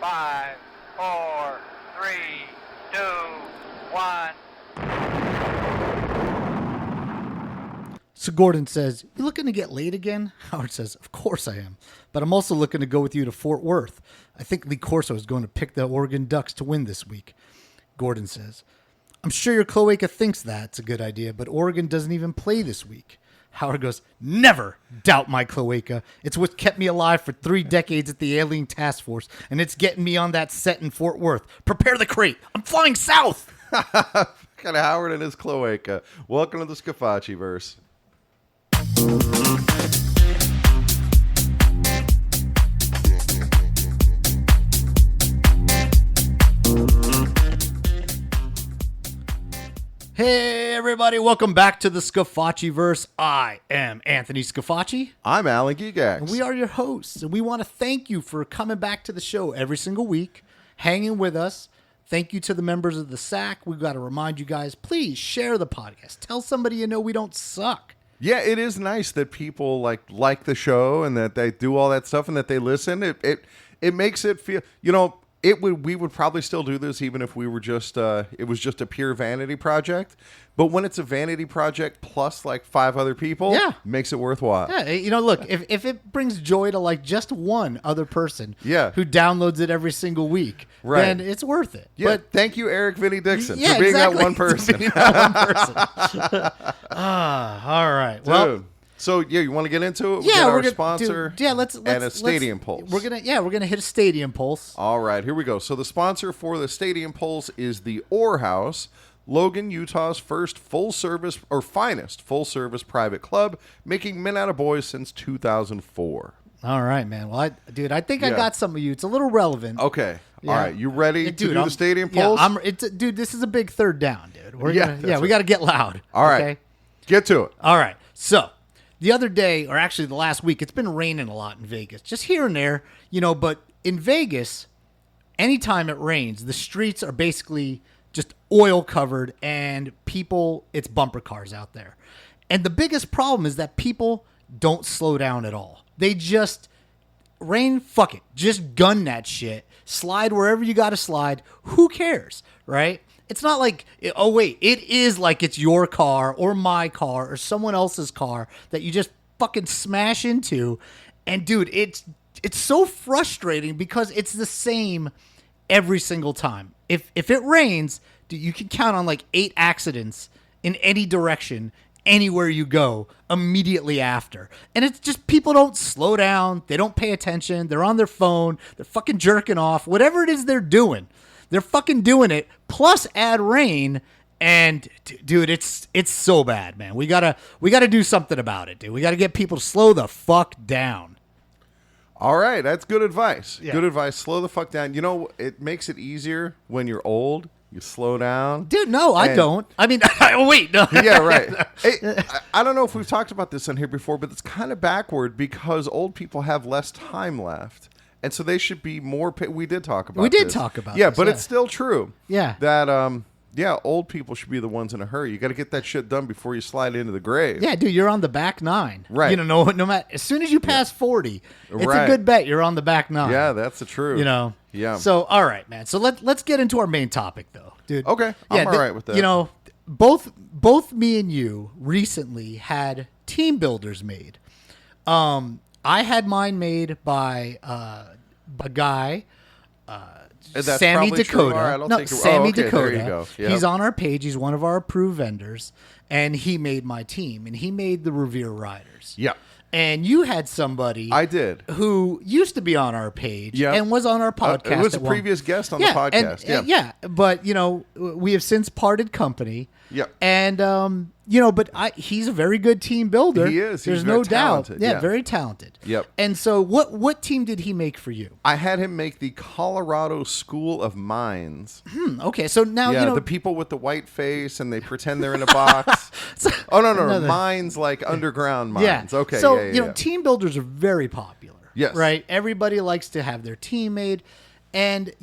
5, 4, 3, 2, 1. So Gordon says, "You looking to get laid again?" Howard says, "Of course I am, but I'm also looking to go with you to Fort Worth. I think Lee Corso is going to pick the Oregon Ducks to win this week." Gordon says, "I'm sure your cloaca thinks that's a good idea, but Oregon doesn't even play this week." Howard goes, "Never doubt my cloaca. It's what kept me alive for 3 decades at the Alien Task Force, and it's getting me on that set in Fort Worth. Prepare the crate. I'm flying south." Kind of Howard and his cloaca. Welcome to the Scafacci verse. Hey everybody, welcome back to the Scafacci verse. I am Anthony Scafacci. I'm Alan Gigax. And we are your hosts, and we want to thank you for coming back to the show every single week, hanging with us. Thank you to the members of the SAC. We've got to remind you guys, please share the podcast. Tell somebody you know we don't suck. Yeah, it is nice that people like the show and that they do all that stuff and that they listen. It makes it feel, we would probably still do this even if we were just it was just a pure vanity project. But when it's a vanity project plus like 5 other people, Yeah. makes it worthwhile. Yeah, look, if it brings joy to like just one other person who downloads it every single week, then it's worth it. Yeah, But thank you, Eric Vinny Dixon, yeah, for being exactly. that one person. All right. Dude. Well, So you want to get into it? We yeah, get we're our gonna sponsor. let's and a stadium pulse. We're gonna hit a stadium pulse. All right, here we go. So the sponsor for the Stadium Pulse is the Orr House, Logan, Utah's finest full-service private club, making men out of boys since 2004. All right, man. Well, I think I got some of you. It's a little relevant. Okay. Yeah. All right, you ready to do the Stadium Yeah, Pulse? dude, this is a big third down, dude. We right. got to get loud. All right. Okay? Get to it. All right. So the other day, or actually the last week, it's been raining a lot in Vegas, just here and there, but in Vegas, anytime it rains, the streets are basically just oil covered and it's bumper cars out there. And the biggest problem is that people don't slow down at all. They just fuck it. Just gun that shit. Slide wherever you got to slide. Who cares, right? It's not like, oh, wait, it is like it's your car or my car or someone else's car that you just fucking smash into. And, dude, it's so frustrating because it's the same every single time. If it rains, dude, you can count on like 8 accidents in any direction, anywhere you go, immediately after. And it's just people don't slow down. They don't pay attention. They're on their phone. They're fucking jerking off. Whatever it is they're doing. They're fucking doing it, plus add rain, and dude, it's so bad, man. We gotta do something about it, dude. We gotta get people to slow the fuck down. All right, that's good advice. Yeah. Good advice. Slow the fuck down. It makes it easier when you're old. You slow down. Dude, no, I don't. I mean, wait, no. Yeah, right. Hey, I don't know if we've talked about this on here before, but it's kind of backward because old people have less time left. And so they should be more. We did talk about. We did this. talk about. Yeah, this, but it's still true. Yeah. That old people should be the ones in a hurry. You got to get that shit done before you slide into the grave. Yeah, dude, you're on the back 9. Right. No matter, as soon as you pass 40, it's a good bet you're on the back 9. Yeah, that's the truth. Yeah. So all right, man. So let's get into our main topic though, dude. Okay. I'm all right with that. Both me and you recently had team builders made. I had mine made by a guy, That's Sammy probably true. Dakota. All right, I'll No, take it. Sammy okay, Dakota. There you go. Yep. He's on our page. He's one of our approved vendors, and he made my team, and he made the Revere Riders. Yeah. And you had somebody I did. who used to be on our page Yeah. and was on our podcast. It was a at one- previous guest on the podcast. yeah. But we have since parted company. Yep. And but he's a very good team builder. He is. He's There's very no doubt. talented. Yeah, Yeah. very talented. Yep. And so what team did he make for you? I had him make the Colorado School of Mines. Okay, so now Yeah, the people with the white face and they pretend they're in a box. Oh no, mines like underground mines. Yeah. Okay. So yeah. team builders are very popular. Yes. Right. Everybody likes to have their team made, and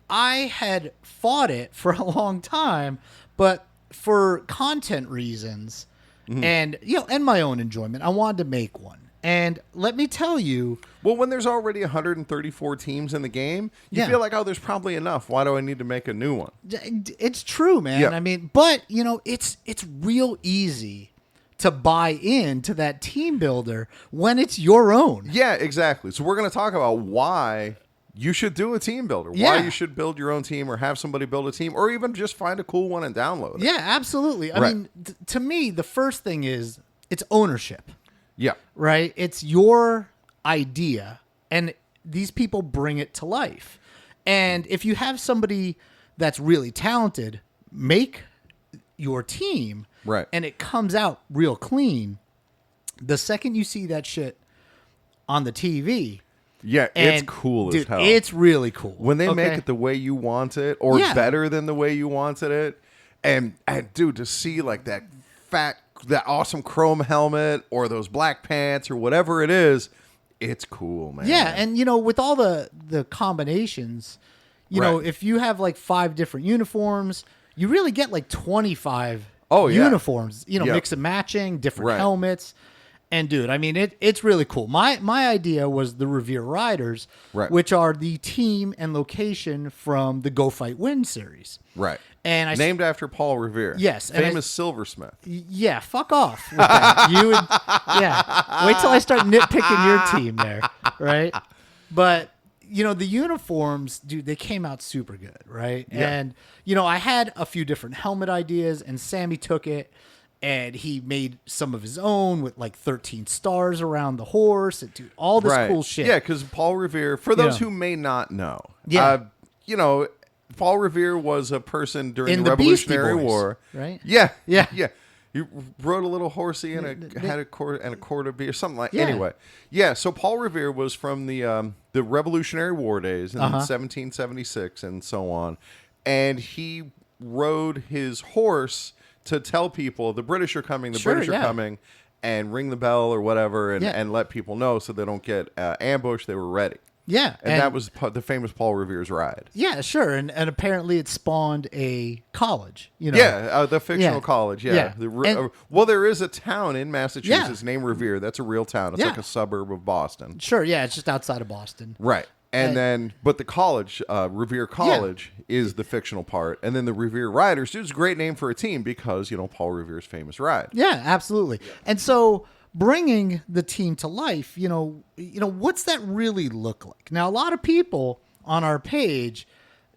I had fought it for a long time, but for content reasons and my own enjoyment, I wanted to make one. And let me tell you, Well, when there's already 134 teams in the game, you Yeah. feel like, oh, there's probably enough. Why do I need to make a new one? it's true, man. Yeah. I mean, but it's real easy to buy into that team builder when it's your own. Yeah, exactly. So we're going to talk about why you should do a team builder, why Yeah. you should build your own team or have somebody build a team or even just find a cool one and download it. Yeah, absolutely. I Right. mean, to me, the first thing is it's ownership, Yeah. right? It's your idea, and these people bring it to life. And if you have somebody that's really talented, make your team, Right. and it comes out real clean. The second you see that shit on the TV, Yeah, and, it's cool as dude, hell. it's really cool. When they make okay? it the way you want it or Yeah. better than the way you wanted it. And dude, to see like that awesome chrome helmet or those black pants or whatever it is, it's cool, man. Yeah, and with all the combinations, Right. if you have like 5 different uniforms, you really get like 25 Oh, yeah. uniforms, Yep. mix and matching, different Right. helmets. And dude, I mean it's really cool. My idea was the Revere Riders, Right. which are the team and location from the Go Fight Win series. Right. And I Named after Paul Revere. Yes, and Famous silversmith. Yeah, fuck off with that. Wait till I start nitpicking your team there, right? But the uniforms, dude, they came out super good, right? Yeah. And I had a few different helmet ideas, and Sammy took it and he made some of his own with like 13 stars around the horse and dude, all this Right. cool shit. Yeah, because Paul Revere, for those Yeah. who may not know, Yeah. Paul Revere was a person during In the the Beastie Revolutionary Boys, War. right? Yeah. Yeah. Yeah. He rode a little horsey and had a quart of beer, something like. Yeah. Anyway, yeah. So Paul Revere was from the Revolutionary War days in Uh-huh. 1776 and so on, and he rode his horse to tell people the British are coming, the Sure, British are yeah. coming, and ring the bell or whatever, and, Yeah. and let people know so they don't get ambushed. They were ready. Yeah. And that was the famous Paul Revere's ride. Yeah, sure. And apparently it spawned a college, Yeah, the fictional Yeah. college. Yeah. Yeah. The well, there is a town in Massachusetts named Revere. That's a real town. It's Yeah. like a suburb of Boston. Sure, yeah, it's just outside of Boston. Right. And And- then, but the college, Revere College, is the fictional part. And then the Revere Riders, dude, it's a great name for a team because, Paul Revere's famous ride. Yeah, absolutely. And so bringing the team to life, what's that really look like? Now, a lot of people on our page,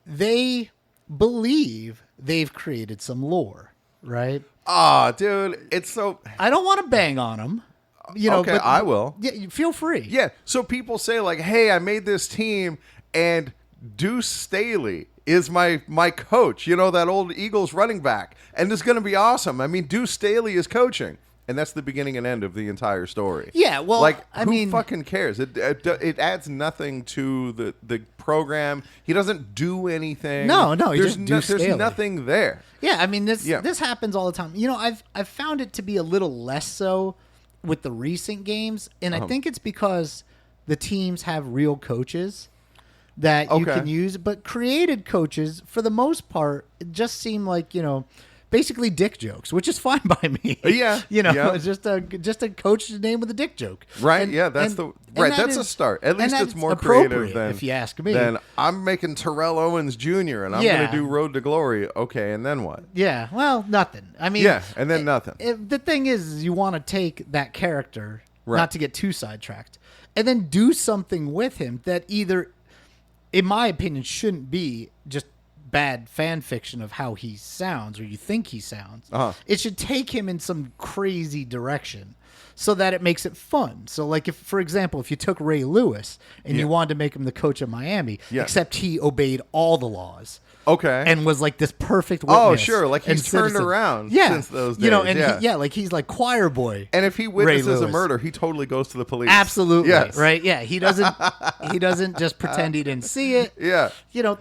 they believe they've created some lore, right? Ah, dude, it's so. I don't want to bang on them, Okay, but I will. Yeah, feel free. Yeah. So people say, like, hey, I made this team and Deuce Staley is my coach, that old Eagles running back. And it's going to be awesome. I mean, Deuce Staley is coaching. And that's the beginning and end of the entire story. Yeah, well, like, I who mean- fucking cares? It adds nothing to the program. He doesn't do anything. No, he there's just Deuce Staley. there's nothing there. Yeah, I mean this Yeah. this happens all the time. I've found it to be a little less so with the recent games, and I think it's because the teams have real coaches that you Okay. can use, but created coaches for the most part just seem like, basically dick jokes, which is fine by me. Yeah, yeah. It's just a coach's name with a dick joke. Right? And- Yeah, that's and- the right. and that That's a is- start. At and least that's it's more creative appropriate, than if you ask me. Then I'm making Terrell Owens Jr. and I'm Yeah. going to do Road to Glory. Okay, and then what? Yeah, well, nothing. I mean, Yeah, and then nothing. The thing is you want to take that character, Right. not to get too sidetracked, and then do something with him that either, in my opinion, shouldn't be just bad fan fiction of how he sounds or you think he sounds. Uh-huh. It should take him in some crazy direction so that it makes it fun. So, like, if, for example, if you took Ray Lewis and you Yeah. wanted to make him the coach of Miami, Yeah. except he obeyed all the laws. Okay. And was like this perfect witness. Oh, sure, like he's and turned citizen. around yeah. since those You know, days, and yeah. like he's like choir boy. And if he Ray witnesses a Lewis. murder, he totally goes to the police. Absolutely. Yes. Right? Yeah. He doesn't just pretend he didn't see it. Yeah.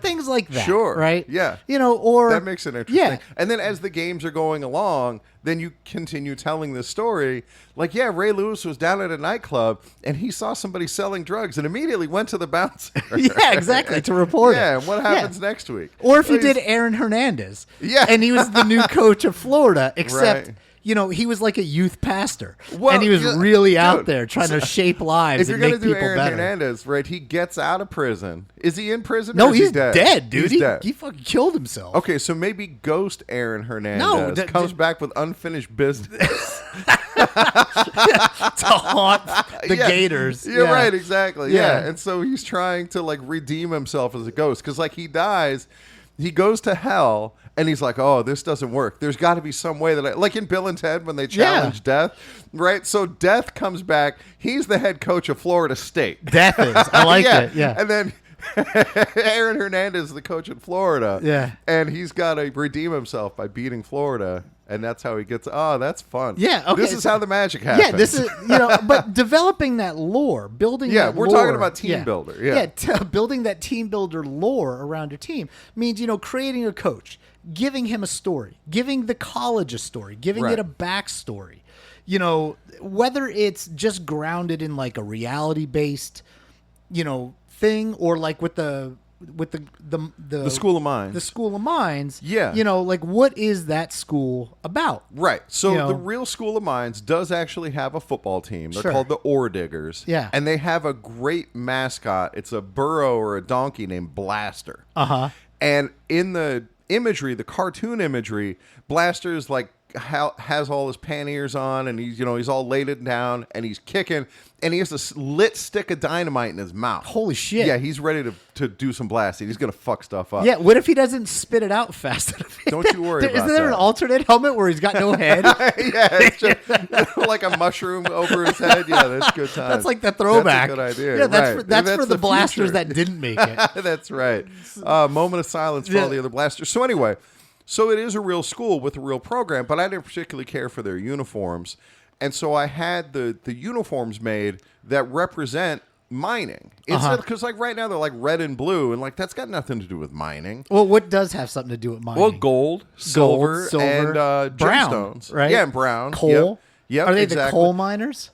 Things like that. Sure. Right? Yeah. Or That makes it interesting. Yeah. And then as the games are going along, then you continue telling this story. Like, yeah, Ray Lewis was down at a nightclub and he saw somebody selling drugs and immediately went to the bouncer. Yeah, exactly, to report it. Yeah, and what Yeah. happens next week? Or if you Well, he's- did Aaron Hernandez. Yeah. And he was the new coach of Florida, except Right. he was like a youth pastor, Well, and he was yeah, really out dude, there trying to shape lives If you're and gonna make do people Aaron better. Hernandez, right? He gets out of prison. Is he in prison? No, or is he he's dead, dude. He's dead. He fucking killed himself. Okay, so maybe Ghost Aaron Hernandez comes back with unfinished business To haunt the Gators. You're right, exactly. Yeah. Yeah. And so he's trying to like redeem himself as a ghost because like he dies, he goes to hell, and he's like, oh, this doesn't work. There's got to be some way that like in Bill and Ted when they challenge Death, right? So Death comes back. He's the head coach of Florida State. Death is. I like it. Yeah. And then Aaron Hernandez is the coach in Florida. Yeah. And he's got to redeem himself by beating Florida. And that's how he gets. Oh, that's fun. Yeah, okay, This is how the magic happens. Yeah, this is but developing that lore, building. Yeah, that we're lore, talking about Teambuilder. Yeah. building that Teambuilder lore around your team means creating a coach, giving him a story, giving the college a story, giving it a backstory. Whether it's just grounded in like a reality based, thing, or like with the School of Mines. The School of Mines. Yeah. Like what is that school about? Right. So the real School of Mines does actually have a football team. They're called the Ore Diggers. Yeah. And they have a great mascot. It's a burro or a donkey named Blaster. Uh-huh. And in the imagery, the cartoon imagery, Blaster's like has all his panniers on, and he's all laid it down, and he's kicking, and he has a lit stick of dynamite in his mouth. Holy shit. Yeah, he's ready to do some blasting. He's gonna fuck stuff up. Yeah, what if he doesn't spit it out fast enough? Don't you worry about Isn't there that. an alternate helmet where he's got no head? Yeah, it's just like a mushroom over his head. Yeah, that's good time. That's like the throwback. That's a good idea. Yeah, that's right. that's for the blasters future. that didn't make it. That's right. Moment of silence for all the other blasters. So anyway, so it is a real school with a real program, but I didn't particularly care for their uniforms. And so I had the uniforms made that represent mining. Instead, because like right now they're like red and blue, and like that's got nothing to do with mining. Well, what does have something to do with mining? Well, gold, silver, and brown, gemstones. right? Yeah, and brown. Coal. Yep, Are they exactly. the coal miners?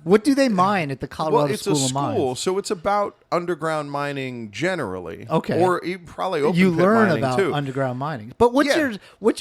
What do they mine at the Colorado it's School a of Mines? school, so it's about underground mining generally. Okay. Or even probably open You pit learn mining about too. underground mining. But what's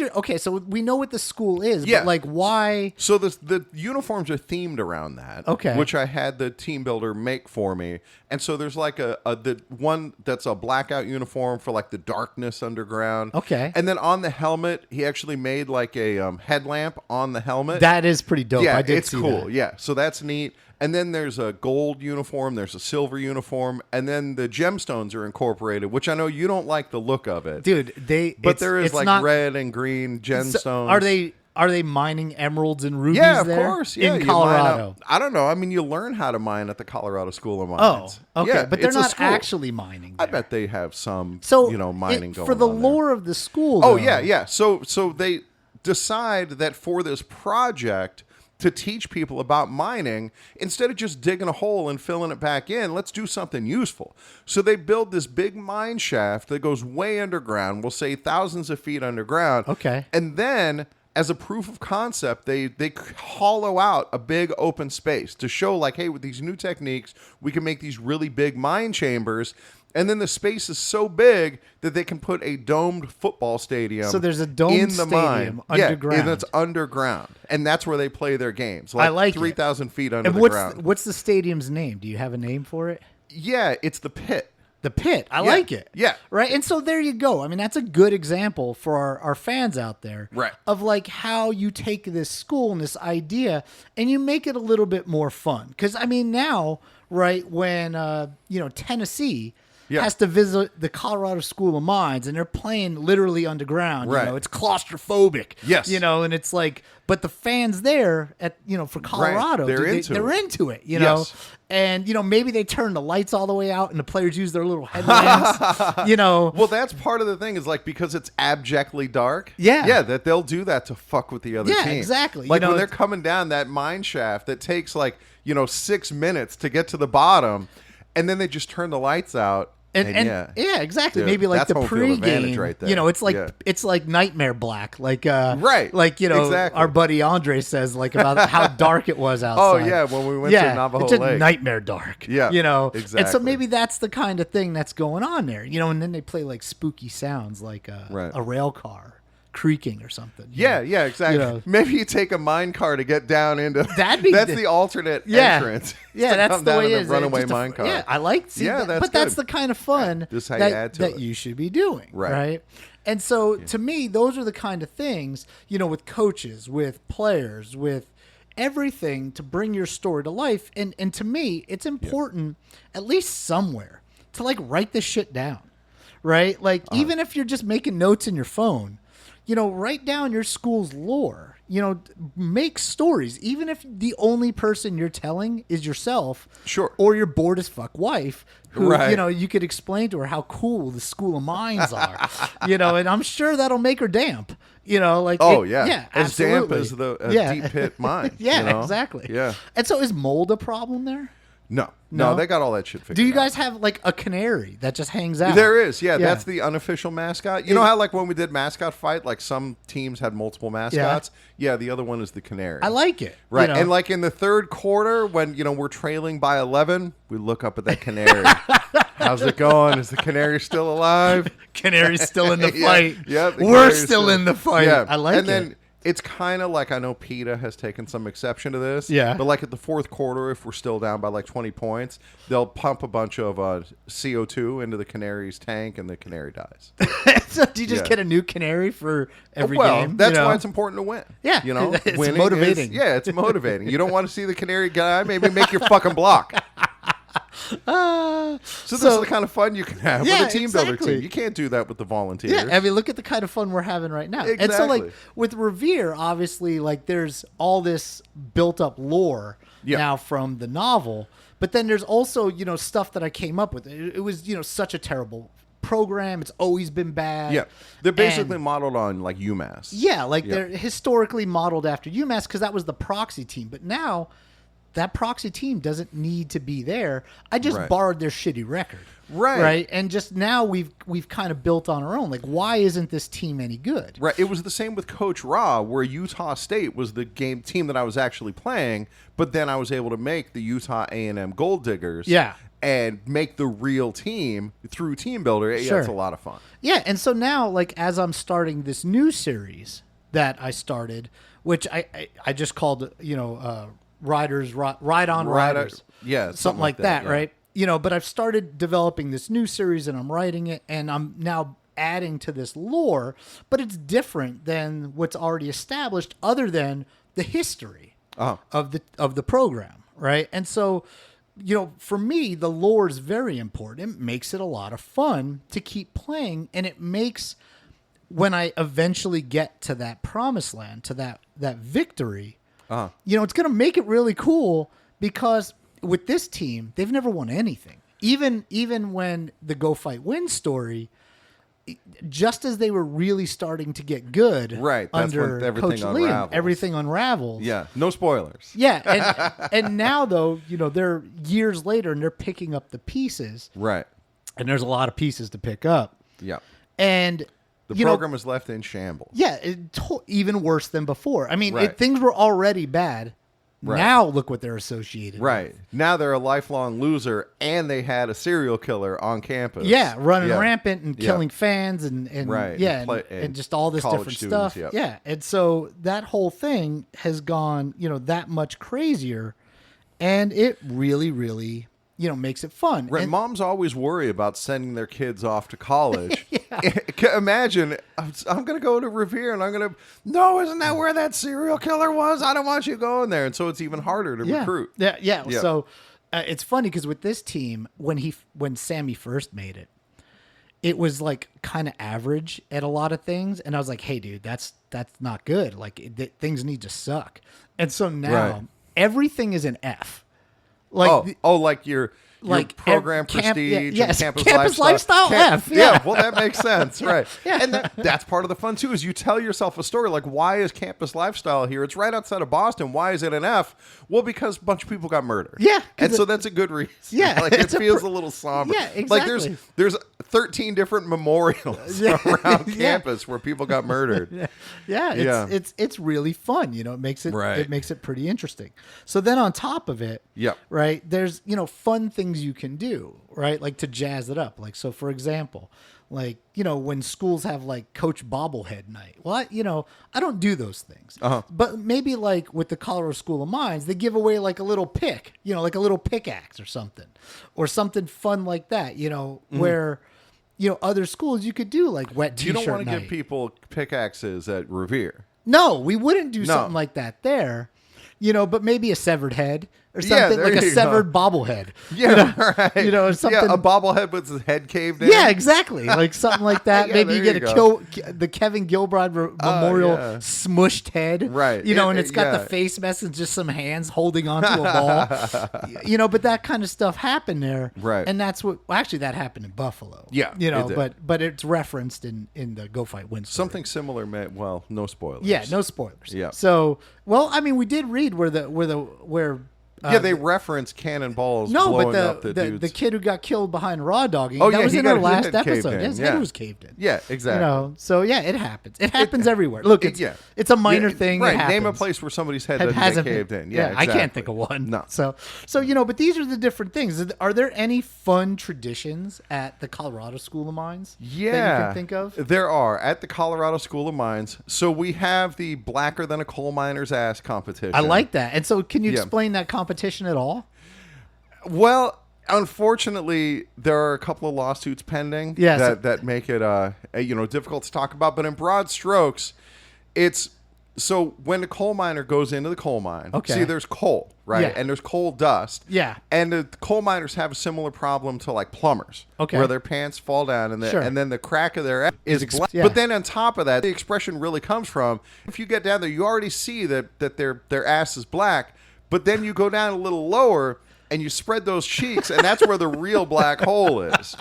your okay, so we know what the school is, Yeah. but like why So the uniforms are themed around that. Okay. Which I had the team builder make for me. And so there's like the one that's a blackout uniform for like the darkness underground. Okay. And then on the helmet, he actually made like a headlamp on the helmet. that is pretty dope. Yeah, I did it's see cool. that. Yeah, so that's neat. And then there's a gold uniform, there's a silver uniform, and then the gemstones are incorporated, which I know you don't like the look of it. Dude, But there is it's like not, red and green gemstones. So are they mining emeralds and rubies Yeah, of there? course. Yeah, in you Colorado. mine out- I don't know. I mean, you learn how to mine at the Colorado School of Mines. Oh, okay, Yeah, but they're it's a not school. actually mining. I there. bet they have some, So mining going for the on there. lore of the school. Oh though, yeah. So they decide that for this project to teach people about mining, instead of just digging a hole and filling it back in, let's do something useful. So they build this big mine shaft that goes way underground, we'll say thousands of feet underground. Okay. And then as a proof of concept, they hollow out a big open space to show like, hey, with these new techniques, we can make these really big mine chambers. And then the space is so big that they can put a domed football stadium. So there's a domed in the stadium mine. underground. Yeah, and it's underground, and that's where they play their games. Like I like it. 3,000 feet under And the ground. what's the stadium's name? Do you have a name for it? Yeah, it's the pit. The Pit. I like it. Yeah. Right. And so there you go. I mean, that's a good example for our fans out there. Right. Of like how you take this school and this idea and you make it a little bit more fun. Because, I mean, now, right, when, Tennessee has to visit the Colorado School of Mines and they're playing literally underground. Right. It's claustrophobic. Yes. And it's like, but the fans there for Colorado, They're dude, into they're it. into it, Yes. And, maybe they turn the lights all the way out and the players use their little headlamps, Well, that's part of the thing is like because it's abjectly dark. Yeah. Yeah, that they'll do that to fuck with the other Yeah, team. exactly. Like when they're coming down that mine shaft that takes like, 6 minutes to get to the bottom, and then they just turn the lights out. And yeah, exactly. Dude, Maybe like that's the home field advantage pregame, right there. it's like Yeah. it's like nightmare black, like Right. like Exactly. our buddy Andre says like about how dark it was outside. Oh yeah, when we went to Navajo it's just Lake. nightmare dark. Yeah, And so exactly. maybe that's the kind of thing that's going on there, and then they play like spooky sounds like Right. a rail car, creaking or something. Yeah, exactly. You know. Maybe you take a mine car to get down into. That's the alternate entrance. Yeah, that's the way it is. Runaway mine car. Yeah, I like. That's the kind of fun that you should be doing, right? And so, to me, those are the kind of things, with coaches, with players, with everything to bring your story to life. And to me, it's important, at least somewhere, to like write this shit down, right? Like, even if you're just making notes in your phone, write down your school's lore, make stories, even if the only person you're telling is yourself, sure, or your bored as fuck wife, who, you could explain to her how cool the School of Mines are, and I'm sure that'll make her damp, yeah, as damp as the deep pit mine. Exactly. Yeah. And so is mold a problem there? No, they got all that shit figured out. Do you guys have like a canary that just hangs out? There is, that's the unofficial mascot. You know how like when we did mascot fight, like some teams had multiple mascots? Yeah, the other one is the canary. I like it. Right. And like in the third quarter when, we're trailing by 11, we look up at that canary. How's it going? Is the canary still alive? Canary's still in the fight. Yeah, we're still in the fight. Yeah. I like it. And then it's kind of like, I know PETA has taken some exception to this. Yeah. But like at the fourth quarter, if we're still down by like 20 points, they'll pump a bunch of CO2 into the canary's tank and the canary dies. So do you just get a new canary for every game? Well, that's why it's important to win. Yeah. It's winning motivating. It's motivating. You don't want to see the canary guy, maybe make your fucking block. So this is the kind of fun you can have with a team builder team. You can't do that with the volunteers. Yeah, I mean, look at the kind of fun we're having right now. Exactly. And so, like, with Revere, obviously, like, there's all this built-up lore now from the novel, but then there's also, stuff that I came up with. It was, such a terrible program. It's always been bad. Yeah, they're basically modeled on, like, UMass. Yeah, like, they're historically modeled after UMass because that was the proxy team. But now that proxy team doesn't need to be there. I just borrowed their shitty record. Right. And just now we've kind of built on our own. Like, why isn't this team any good? Right. It was the same with Coach Ra, where Utah State was the team that I was actually playing, but then I was able to make the Utah A&M Gold Diggers. Yeah. And make the real team through Teambuilder. Yeah, it's a lot of fun. Yeah, and so now, like, as I'm starting this new series that I started, which I just called, Riders, Ride on Riders. Yeah, something like that, right? But I've started developing this new series and I'm writing it and I'm now adding to this lore, but it's different than what's already established other than the history of the program, right? And so, for me, the lore is very important. It makes it a lot of fun to keep playing, and it makes, when I eventually get to that promised land, to that victory, it's going to make it really cool because with this team, they've never won anything. Even when the Go Fight Win story, just as they were really starting to get good, right? That's under when everything Coach unravels. Liam, everything unravels. Yeah, no spoilers. Yeah, and now though, they're years later and they're picking up the pieces, right? And there's a lot of pieces to pick up. Yeah, and the program is left in shambles. Yeah, even worse than before. I mean, things were already bad. Right. Now look what they're associated with. Now they're a lifelong loser, and they had a serial killer on campus. Yeah, running rampant and killing fans and and just all this different stuff. Yep. Yeah, and so that whole thing has gone, that much crazier, and it really, really, makes it fun. Right. And moms always worry about sending their kids off to college. Imagine, I'm going to go to Revere and I'm going to, no, isn't that where that serial killer was? I don't want you going there. And so it's even harder to recruit. Yeah. So it's funny because with this team, when Sammy first made it, it was like kind of average at a lot of things. And I was like, hey, dude, that's not good. Like things need to suck. And so now everything is an F. Like like your program prestige and campus lifestyle F. Yeah, well, that makes sense, right? And that's part of the fun too. Is you tell yourself a story like, why is campus lifestyle here? It's right outside of Boston. Why is it an F? Well, because a bunch of people got murdered. Yeah, and so that's a good reason. Yeah, like it feels a little somber. Yeah, exactly. Like there's 13 different memorials around campus where people got murdered. It's really fun. It makes it pretty interesting. So then on top of it, right, there's fun things things you can do, right? Like to jazz it up. Like, so for example, like, when schools have like Coach Bobblehead night. Well, I don't do those things. But maybe like with the Colorado School of Mines, they give away like a little pick, like a little pickaxe or something fun like that, where, other schools you could do like wet t-shirt night. You don't want to give people pickaxes at Revere. No, we wouldn't do something like that there. But maybe a severed head or something, like a severed bobblehead. Yeah, right. Something. Yeah, a bobblehead with his head caved in. Yeah, exactly. Like something like that. Yeah, maybe you get the Kevin Gilbride Memorial smushed head. Right. And it's got the face mask and just some hands holding onto a ball. But that kind of stuff happened there. Right. And that's actually that happened in Buffalo. Yeah. it did. but it's referenced in the Go Fight Win story. Something similar, no spoilers. Yeah, no spoilers. Yeah. So, we did read where they reference cannonballs blowing up the dudes. The kid who got killed behind raw dogging. Oh, that yeah, was he in got our his last head caved episode. in. His Yeah. head was caved in. Yeah, exactly. So it happens. It happens everywhere. Look, it's a minor thing. Right. It happens. Name a place where somebody's head doesn't hasn't get caved been. in. Yeah, I can't exactly. think of one. No. So but these are the different things. Are there any fun traditions at the Colorado School of Mines? Yeah. That you can think of? There are at the Colorado School of Mines. So we have the blacker than a coal miner's ass competition. I like that. And so can you explain that competition at all? Well, unfortunately, there are a couple of lawsuits pending that make it difficult to talk about. But in broad strokes, it's so when the coal miner goes into the coal mine, see, there's coal, right? Yeah. And there's coal dust. Yeah. And the coal miners have a similar problem to like plumbers, where their pants fall down and then the crack of their ass is black. Yeah. But then on top of that, the expression really comes from if you get down there, you already see that their ass is black, but then you go down a little lower and you spread those cheeks, and that's where the real black hole is.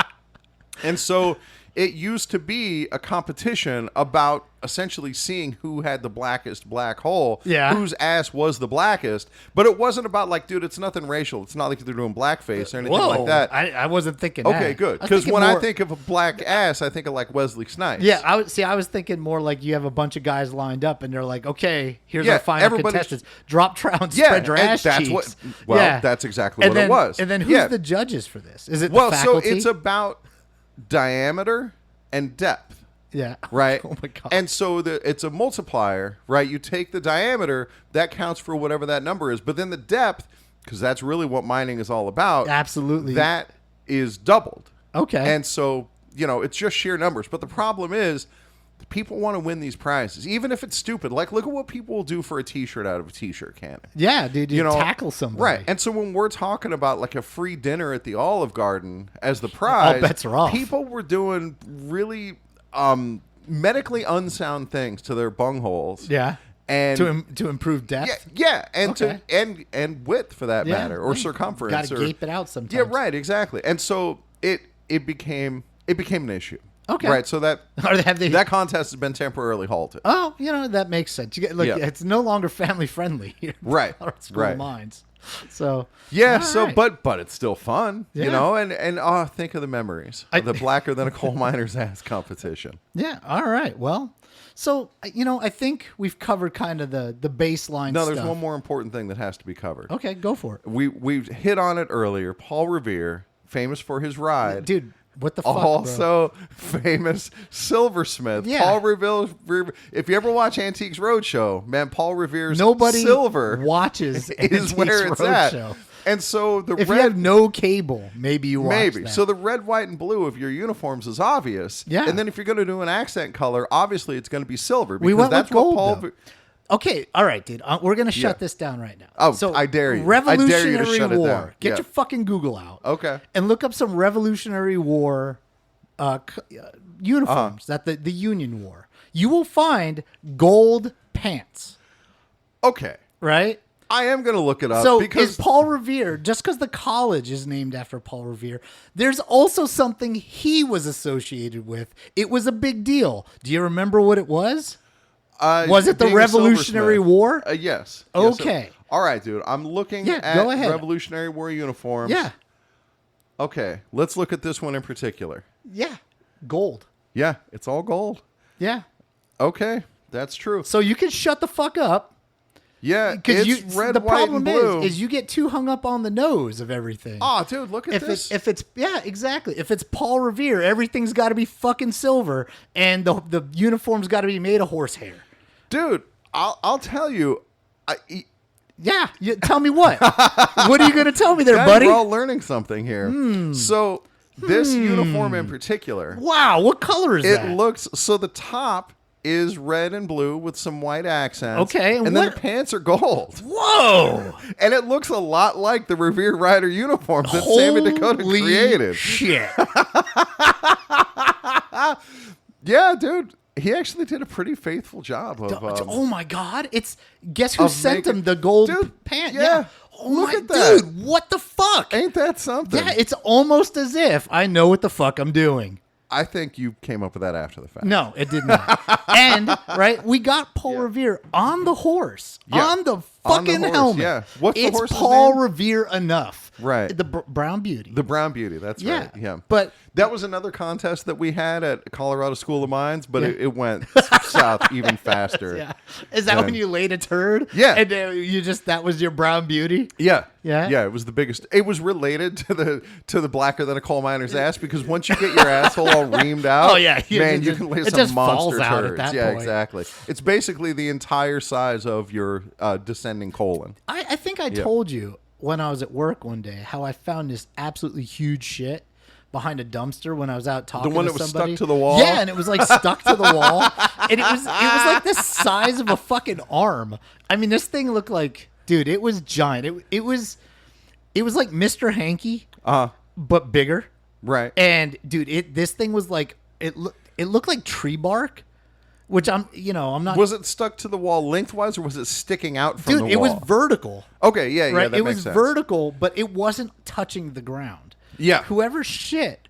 And so it used to be a competition about essentially seeing who had the blackest black hole, whose ass was the blackest. But it wasn't about like, dude, it's nothing racial. It's not like they're doing blackface or anything like that. I wasn't thinking that. Okay, good. Because when I think of a black ass, I think of like Wesley Snipes. Yeah, I was thinking more like you have a bunch of guys lined up and they're like, okay, here's our final contestants. Drop trout and spread your ass cheeks. That's exactly what it was. And then who's the judges for this? Is it the faculty? So it's about diameter and depth. Yeah. Right? Oh, my God. And so it's a multiplier, right? You take the diameter, that counts for whatever that number is. But then the depth, because that's really what mining is all about. Absolutely. That is doubled. Okay. And so, it's just sheer numbers. But the problem is, people want to win these prizes, even if it's stupid. Like, look at what people will do for a T-shirt out of a T-shirt cannon. Yeah, dude, you tackle somebody. Right. And so when we're talking about like a free dinner at the Olive Garden as the prize, all bets are off. People were doing really medically unsound things to their bungholes. Yeah. And to improve depth. Yeah, and and width for that matter, or circumference. Got to gape it out sometimes. Yeah, right, exactly. And so it became an issue. Okay. Right. So that that contest has been temporarily halted. Oh, that makes sense. It's no longer family friendly here. Right. School of Mines. So right. but it's still fun, and think of the memories of the blacker than a coal miner's ass competition. Yeah. All right. Well, so I think we've covered kind of the baseline. No, there's stuff. one more important thing that has to be covered. Okay, go for it. We've hit on it earlier. Paul Revere, famous for his ride, dude. What the fuck, also bro? Famous silversmith. Yeah. Paul Revere. If you ever watch Antiques Roadshow, man, Paul Revere's Nobody silver watches is where it's at. Roadshow. And so if you have no cable, maybe you watch that. So the red, white, and blue of your uniforms is obvious. Yeah. And then if you're going to do an accent color, obviously it's going to be silver. Because we went that's with gold, what Paul. Okay, all right, dude. We're gonna shut this down right now. Oh, so I dare you. Revolutionary I dare you to shut War. it down. Get your fucking Google out. Okay. And look up some Revolutionary War uniforms that the Union wore. You will find gold pants. Okay. Right? I am going to look it up. So because is Paul Revere, just because the college is named after Paul Revere, there's also something he was associated with. It was a big deal. Do you remember what it was? Was it the Revolutionary War? Yes. Okay. All right, dude. I'm looking at go ahead. Revolutionary War uniforms. Yeah. Okay. Let's look at this one in particular. Yeah. Gold. Yeah. It's all gold. Yeah. Okay. That's true. So you can shut the fuck up. Yeah, because it's red, the white, problem and blue. is you get too hung up on the nose of everything. Oh, dude, look at this. If it's yeah, exactly. If it's Paul Revere, everything's got to be fucking silver, and the uniform's got to be made of horsehair. Dude, I'll tell you. Yeah, tell me what? What are you going to tell me there, Guys, buddy? we're all learning something here. So this uniform in particular, Wow, what color is that? it looks so the top is red and blue with some white accents. Okay, and then what- the pants are gold. Whoa! And it looks a lot like the Revere Rider uniforms that Sam and Dakota Holy created. Shit! Yeah, dude. He actually did a pretty faithful job of. Oh my God! It's guess who of sent making- him the gold Dude, pants? yeah. Oh Look my at that. dude! What the fuck? Ain't that something? Yeah, it's almost as if I know what the fuck I'm doing. I think you came up with that after the fact. No, it did not. And right, we got Paul Revere on the horse, Yeah. on the On the fucking horse, helmet. yeah. What's the it's horse's Paul name? Revere enough. Right. The Brown Beauty. The Brown Beauty, that's Yeah, right. Yeah. but- that was another contest that we had at Colorado School of Mines, but Yeah. it went south even faster. Yeah. Is that when you laid a turd? Yeah. And you just that was your Brown Beauty? Yeah. Yeah? Yeah, it was the biggest. It was related to the blacker than a coal miner's ass because once you get your asshole all reamed out, Oh, yeah. man, you Just- can lay it some just monster falls out at turds. that Yeah, point. exactly. It's basically the entire size of your descending colon. I think I told you when I was at work one day how I found this absolutely huge shit behind a dumpster when I was out talking one to that was somebody. stuck to the wall? Yeah, and it was like stuck to the wall. And it was like the size of a fucking arm. I mean, this thing looked like, dude, it was giant. It was like Mr. Hanky, but bigger. Right. And dude, this thing was like it looked like tree bark, which I'm not. Was it stuck to the wall lengthwise or was it sticking out from Dude, the it wall? was vertical. Okay, yeah, Right, that it makes was sense. vertical, but it wasn't touching the ground. Yeah. Whoever shit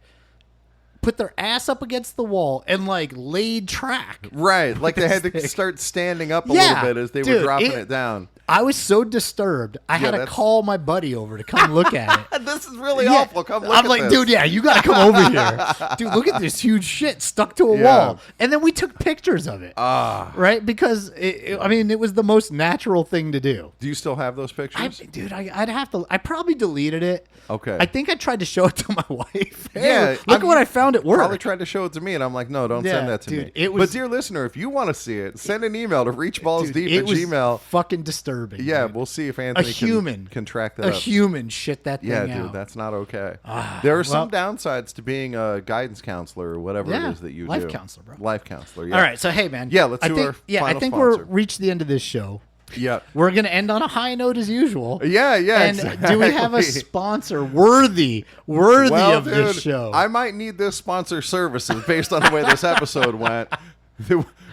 put their ass up against the wall and like laid track. Right, like they had to thing. start standing up a Yeah, little bit as they were dude, dropping it down. I was so disturbed. I had to that's- call my buddy over to come look at it. This is really Yeah. awful. Come look I'm at like, this. dude, yeah, you got to come over here. Dude, look at this huge shit stuck to a Yeah. wall. And then we took pictures of it. Right? Because, it was the most natural thing to do. Do you still have those pictures? I'd have to. I probably deleted it. Okay. I think I tried to show it to my wife. Hey, Yeah, look what I found at work. Probably tried to show it to me, and I'm like, no, don't Yeah, send that to dude, me. it was- but dear listener, if you want to see it, send an email to reachballsdeep Dude, at it was Gmail. fucking disturbing. Yeah, dude. we'll see if a Anthony human can track that a up. human shit that thing Yeah, out. dude, that's not okay. There are some well- downsides to being a guidance counselor or whatever Yeah, it is that you life do. counselor, bro. Life counselor, yeah. All right, so hey, man. Yeah, let's I do think, our I final think sponsor. we're reached the end of this show. Yeah. We're gonna end on a high note as usual. Yeah, And do we have a exactly. sponsor worthy Well, of dude, this show? I might need this sponsor services based on the way this episode went.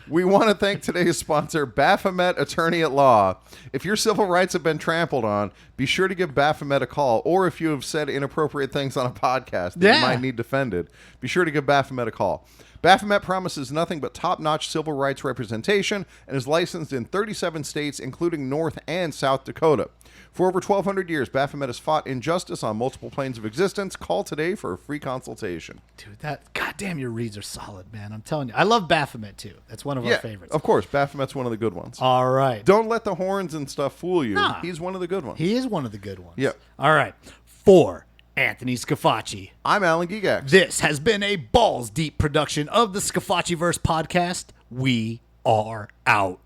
We want to thank today's sponsor, Baphomet Attorney at Law. If your civil rights have been trampled on, be sure to give Baphomet a call. Or if you have said inappropriate things on a podcast that you Yeah. might need defended, be sure to give Baphomet a call. Baphomet promises nothing but top-notch civil rights representation and is licensed in 37 states, including North and South Dakota. For over 1,200 years, Baphomet has fought injustice on multiple planes of existence. Call today for a free consultation. Dude, goddamn, your reads are solid, man. I'm telling you. I love Baphomet too. That's one of our favorites. Of course, Baphomet's one of the good ones. All right. Don't let the horns and stuff fool you. Nah. He's one of the good ones. He is one of the good ones. Yep. All right. For Anthony Scafacci, I'm Alan Gigax. this has been a balls deep production of the Scafacciverse podcast. We are out.